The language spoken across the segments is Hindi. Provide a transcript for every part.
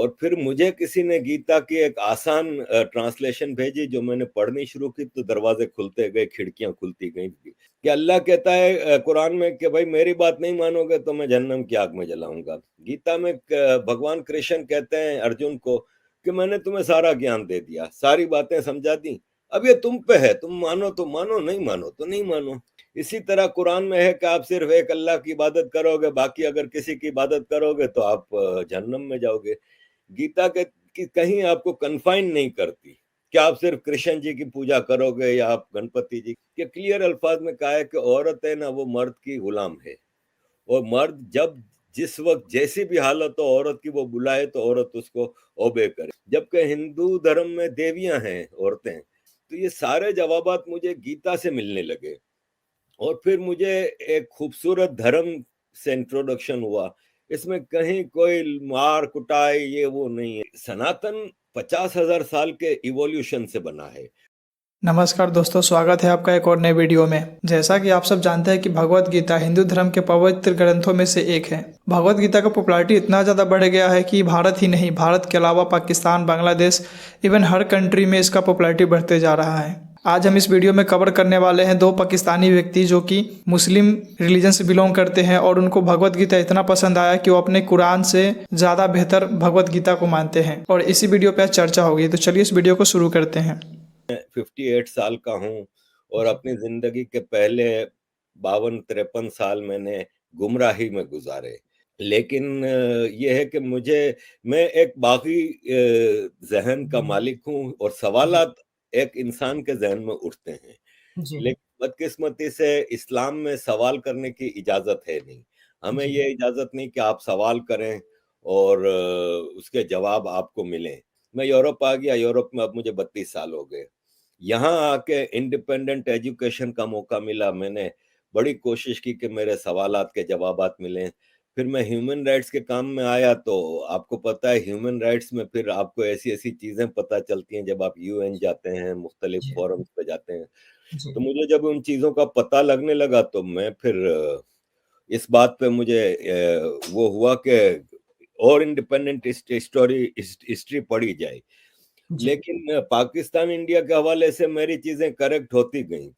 और फिर मुझे किसी ने गीता की एक आसान ट्रांसलेशन भेजी, जो मैंने पढ़नी शुरू की तो दरवाजे खुलते गए, खिड़कियां खुलती गई कि अल्लाह कहता है कुरान में कि भाई मेरी बात नहीं मानोगे तो मैं जहन्नम की आग में जलाऊंगा। गीता में भगवान कृष्ण कहते हैं अर्जुन को कि मैंने तुम्हें सारा ज्ञान दे दिया, सारी बातें समझा दी, अब ये तुम पे है, तुम मानो तो मानो, नहीं मानो तो नहीं मानो। इसी तरह कुरान में है कि आप सिर्फ एक अल्लाह की इबादत करोगे, बाकी अगर किसी की इबादत करोगे तो आप जहन्नम में जाओगे। गीता के कि कहीं आपको कन्फाइन नहीं करती कि आप सिर्फ कृष्ण जी की पूजा करोगे या आप गणपति जी के। क्लियर अल्फाज में कहा है कि औरत है ना वो मर्द की गुलाम है, और मर्द जब जिस वक्त जैसी भी हालत हो औरत की वो बुलाए तो औरत उसको ओबे करे। जबकि हिंदू धर्म में देवियां हैं औरतें। तो ये सारे जवाबात मुझे गीता से मिलने लगे, और फिर मुझे एक खूबसूरत धर्म से इंट्रोडक्शन हुआ। इसमें कहीं कोई मार कुटाई ये वो नहीं है। सनातन 50,000 साल के इवोल्यूशन से बना है। नमस्कार दोस्तों, स्वागत है आपका एक और नए वीडियो में। जैसा कि आप सब जानते हैं कि भगवत गीता हिंदू धर्म के पवित्र ग्रंथों में से एक है। भगवत गीता का पॉपुलैरिटी इतना ज़्यादा बढ़ गया है कि भारत ही नहीं, भारत के अलावा पाकिस्तान, बांग्लादेश, इवन हर कंट्री में इसका पॉपुलैरिटी बढ़ते जा रहा है। आज हम इस वीडियो में कवर करने वाले हैं दो पाकिस्तानी व्यक्ति जो कि मुस्लिम रिलीजन से बिलोंग करते हैं, और उनको भगवत गीता इतना पसंद आया कि वो अपने कुरान से ज़्यादा बेहतर भगवत गीता को मानते हैं, और इसी वीडियो पे आज चर्चा होगी। तो चलिए इस वीडियो को शुरू करते हैं। 58 साल का हूँ, और अपनी जिंदगी के पहले 52-53 साल मैंने गुमराही में गुजारे। लेकिन ये है कि मैं एक बागी जहन का मालिक हूँ, और सवालात एक इंसान के जहन में उठते हैं। लेकिन बदकिस्मती से इस्लाम में सवाल करने की इजाजत है नहीं। हमें ये इजाजत नहीं कि आप सवाल करें और उसके जवाब आपको मिलें। मैं यूरोप आ गया, यूरोप में अब मुझे 32 साल हो गए। यहाँ आके इंडिपेंडेंट एजुकेशन का मौका मिला। मैंने बड़ी कोशिश की कि मेरे सवालात के जवाबात मिलें। फिर मैं ह्यूमन राइट्स के काम में आया, तो आपको पता है ह्यूमन राइट्स में फिर आपको ऐसी ऐसी चीजें पता चलती हैं जब आप यूएन जाते हैं, मुख्तलिफ फोरम्स पे जाते हैं। तो मुझे जब उन चीजों का पता लगने लगा तो मैं फिर इस बात पे मुझे वो हुआ कि और इंडिपेंडेंट हिस्ट्री पढ़ी जाए। लेकिन पाकिस्तान इंडिया के हवाले से मेरी चीजें करेक्ट होती गई,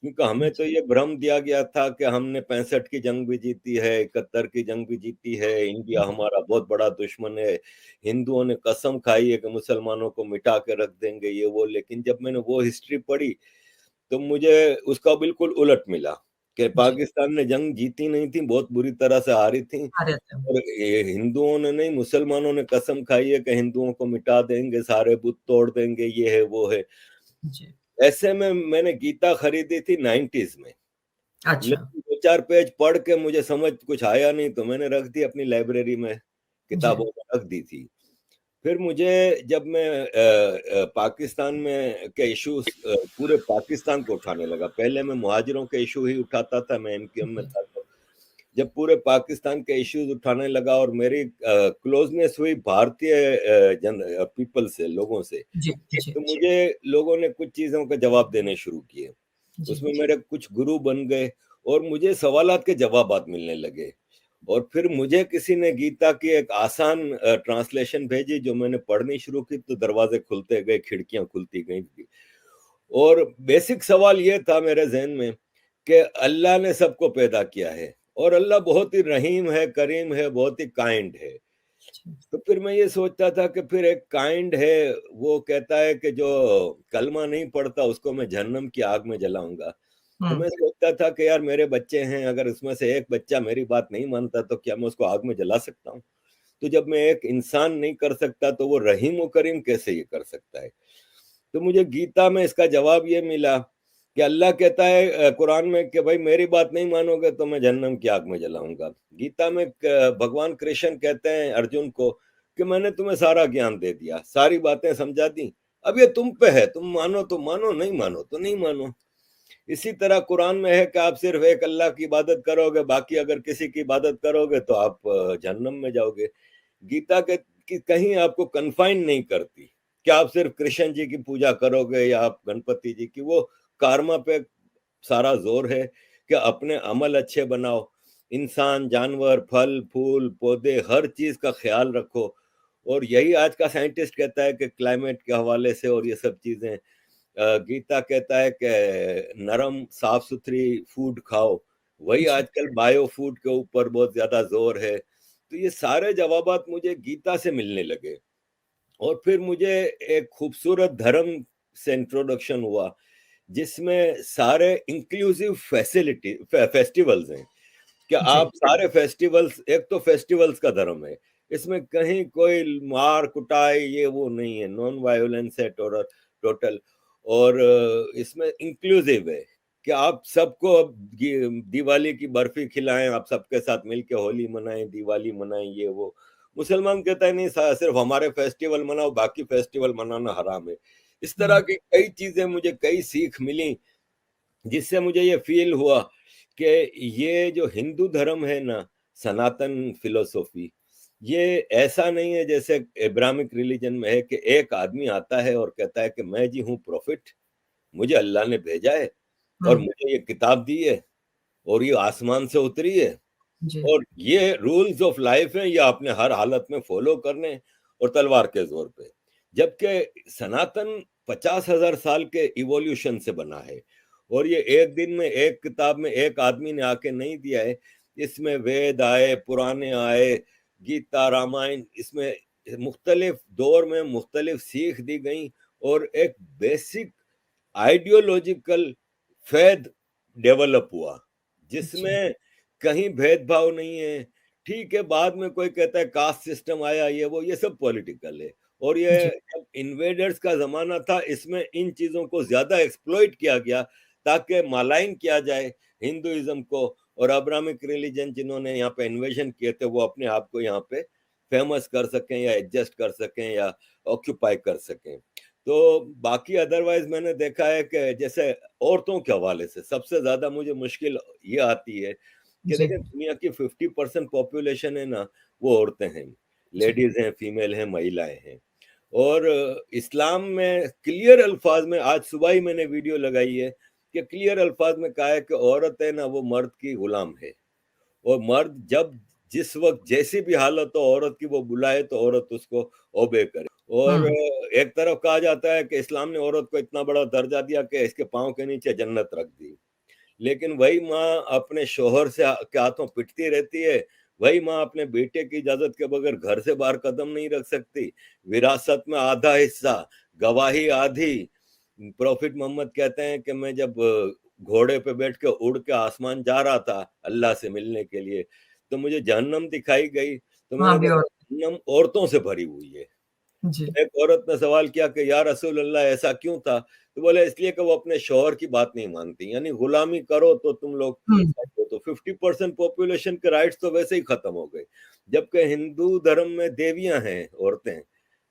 क्योंकि हमें तो ये भ्रम दिया गया था कि हमने 65 की जंग भी जीती है, 71 की जंग भी जीती है, इंडिया हमारा बहुत बड़ा दुश्मन है, हिंदुओं ने कसम खाई है कि मुसलमानों को मिटा के रख देंगे, ये वो। लेकिन जब मैंने वो हिस्ट्री पढ़ी तो मुझे उसका बिल्कुल उलट मिला कि पाकिस्तान ने जंग जीती नहीं थी, बहुत बुरी तरह से हारी थी, और हिंदुओं ने नहीं, मुसलमानों ने कसम खाई है कि हिंदुओं को मिटा देंगे, सारे बुत तोड़ देंगे, ये है वो है। ऐसे में मैंने गीता खरीदी थी 90s में। अच्छा। लेकिन 2-4 पेज पढ़ के मुझे समझ कुछ आया नहीं, तो मैंने रख दी अपनी लाइब्रेरी में, किताबों में रख दी थी। फिर मुझे जब मैं पाकिस्तान में के इश्यूज पूरे पाकिस्तान को उठाने लगा। पहले मैं मुहाजिरों के इशू ही उठाता था, मैं एमक्यूएम में था। तो जब पूरे पाकिस्तान के इश्यूज उठाने लगा और मेरी क्लोजनेस हुई भारतीय पीपल से, लोगों से, तो मुझे लोगों ने कुछ चीजों का जवाब देने शुरू किए। उसमें मेरे कुछ गुरु बन गए और मुझे सवालात के जवाबात मिलने लगे। और फिर मुझे किसी ने गीता की एक आसान ट्रांसलेशन भेजी, जो मैंने पढ़नी शुरू की तो दरवाजे खुलते गए, खिड़कियां खुलती गई। और बेसिक सवाल ये था मेरे जहन में कि अल्लाह ने सबको पैदा किया है, और अल्लाह बहुत ही रहीम है, करीम है, बहुत ही काइंड है। तो फिर मैं ये सोचता था कि फिर एक काइंड है, वो कहता है कि जो कलमा नहीं पढ़ता उसको मैं जहन्नम की आग में जलाऊंगा। तो मैं सोचता था कि यार मेरे बच्चे हैं, अगर उसमें से एक बच्चा मेरी बात नहीं मानता तो क्या मैं उसको आग में जला सकता हूँ? तो जब मैं एक इंसान नहीं कर सकता तो वो रहीम व करीम कैसे ये कर सकता है? तो मुझे गीता में इसका जवाब ये मिला कि अल्लाह कहता है कुरान में कि भाई मेरी बात नहीं मानोगे तो मैं जहन्नम की आग में जलाऊंगा। गीता में भगवान कृष्ण कहते हैं अर्जुन को कि मैंने तुम्हें सारा ज्ञान दे दिया, सारी बातें समझा दी, अब ये तुम पे है, तुम मानो तो मानो, नहीं मानो तो नहीं मानो। इसी तरह कुरान में है कि आप सिर्फ एक अल्लाह की इबादत करोगे, बाकी अगर किसी की इबादत करोगे तो आप जहन्नम में जाओगे। गीता के कि कहीं आपको कन्फाइन नहीं करती कि आप सिर्फ कृष्ण जी की पूजा करोगे या आप गणपति जी की। वो कार्मा पे सारा जोर है कि अपने अमल अच्छे बनाओ, इंसान, जानवर, फल फूल पौधे, हर चीज का ख्याल रखो, और यही आज का साइंटिस्ट कहता है कि क्लाइमेट के हवाले से और ये सब चीजें, गीता कहता है कि नरम साफ सुथरी फूड खाओ, वही जी, आजकल बायो फूड के ऊपर बहुत ज्यादा जोर है। तो ये सारे जवाबात मुझे गीता से मिलने लगे। और फिर मुझे एक खूबसूरत धर्म से इंट्रोडक्शन हुआ, जिसमें सारे इंक्लूसिव फैसिलिटी फेस्टिवल्स हैं, कि जी, आप सारे फेस्टिवल्स, एक तो फेस्टिवल्स का धर्म है, इसमें कहीं कोई मार कुटाई ये वो नहीं है, नॉन वायोलेंस है टोटल। और इसमें इंक्लूसिव है कि आप सबको अब दिवाली की बर्फी खिलाएं, आप सबके साथ मिलके होली मनाएं, दिवाली मनाएं, ये वो। मुसलमान कहता है नहीं, सिर्फ हमारे फेस्टिवल मनाओ, बाकी फेस्टिवल मनाना हराम है। इस तरह हुँ, की कई चीजें मुझे कई सीख मिली, जिससे मुझे ये फील हुआ कि ये जो हिंदू धर्म है ना, सनातन फिलोसॉफी, ये ऐसा नहीं है जैसे इब्राहिमिक रिलीजन में है कि एक आदमी आता है और कहता है कि मैं जी हूँ प्रॉफिट, मुझे अल्लाह ने भेजा है और हुँ, मुझे ये किताब दी है और ये आसमान से उतरी है जी, और ये रूल्स ऑफ लाइफ है, ये आपने हर हालत में फॉलो करने और तलवार के जोर पे। जबकि सनातन 50,000 साल के इवोल्यूशन से बना है और ये एक दिन में एक किताब में एक आदमी ने आके नहीं दिया है। इसमें वेद आए, पुराने आए, गीता, रामायण, इसमें मुख्तलिफ दौर में मुख्तलिफ सीख दी गई और एक बेसिक आइडियोलॉजिकल फैद डेवलप हुआ, जी, जिसमें कहीं भेदभाव नहीं है। ठीक है, बाद में कोई कहता है कास्ट सिस्टम आया, ये वो, ये सब पॉलिटिकल है। और ये जी, जब इन्वेडर्स का जमाना था, इसमें इन चीजों को ज्यादा एक्सप्लॉइट किया गया ताकि मालाइन किया जाए हिंदुइज्म को। और अब्राहमिक रिलीजन जिन्होंने यहाँ पे इन्वेजन किए थे, वो अपने आप को यहाँ पे फेमस कर सकें या एडजस्ट कर सकें या ऑक्यूपाई कर सकें। तो बाकी अदरवाइज मैंने देखा है कि जैसे औरतों के हवाले से सबसे ज्यादा मुझे मुश्किल ये आती है कि जी, देखिए, दुनिया की 50% पॉपुलेशन है ना, वो औरतें हैं, जी, लेडीज हैं, फीमेल हैं, महिलाएं हैं। और इस्लाम में क्लियर अल्फाज में, आज सुबह ही मैंने वीडियो लगाई है कि क्लियर अल्फाज में कहा है कि औरत है ना, वो मर्द की गुलाम है। और मर्द जब जिस वक्त जैसी भी हालत हो औरत की, वो बुलाए तो औरत उसको ओबे करे। और हुँ, एक तरफ कहा जाता है कि इस्लाम ने औरत को इतना बड़ा दर्जा दिया कि इसके पांव के नीचे जन्नत रख दी। लेकिन वही माँ अपने शोहर से के हाथों पिटती रहती है, वही माँ अपने बेटे की इजाजत के बगैर घर से बाहर कदम नहीं रख सकती। विरासत में आधा हिस्सा, गवाही आधी। प्रॉफिट मोहम्मद कहते हैं कि मैं जब घोड़े पे बैठ के उड़ के आसमान जा रहा था अल्लाह से मिलने के लिए, तो मुझे जहन्नम दिखाई गई, तो वहाँ मैंने भी और देखा जहन्नम औरतों से भरी हुई है। जी, एक औरत ने सवाल किया कि या रसूल अल्लाह, ऐसा क्यों था? तो बोले इसलिए कि वो अपने शौहर की बात नहीं मानती, यानी गुलामी करो तो तुम लोग हुँ, तो 50% पॉपुलेशन के राइट्स तो वैसे ही खत्म हो गए। जबकि हिंदू धर्म में देवियां हैं औरतें,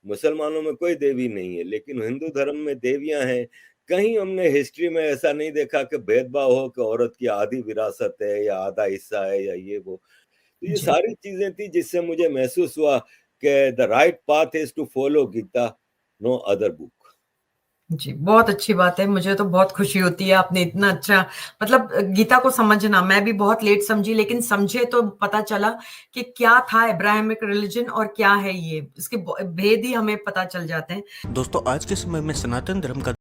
मुसलमानों में कोई देवी नहीं है, लेकिन हिंदू धर्म में देवियां हैं। कहीं हमने हिस्ट्री में ऐसा नहीं देखा कि भेदभाव हो कि औरत की आधी विरासत है या आधा हिस्सा है या ये वो। तो ये जी। सारी चीजें थी जिससे मुझे महसूस हुआ कि the right path is to follow Gita, no other book. जी, बहुत अच्छी बात है। मुझे तो बहुत खुशी होती है आपने इतना अच्छा मतलब गीता को समझना मैं भी बहुत लेट समझी लेकिन समझे तो पता चला कि क्या था अब्राहमिक रिलिजन और क्या है ये। इसके भेद ही हमें पता चल जाते हैं। दोस्तों आज के समय में सनातन धर्म का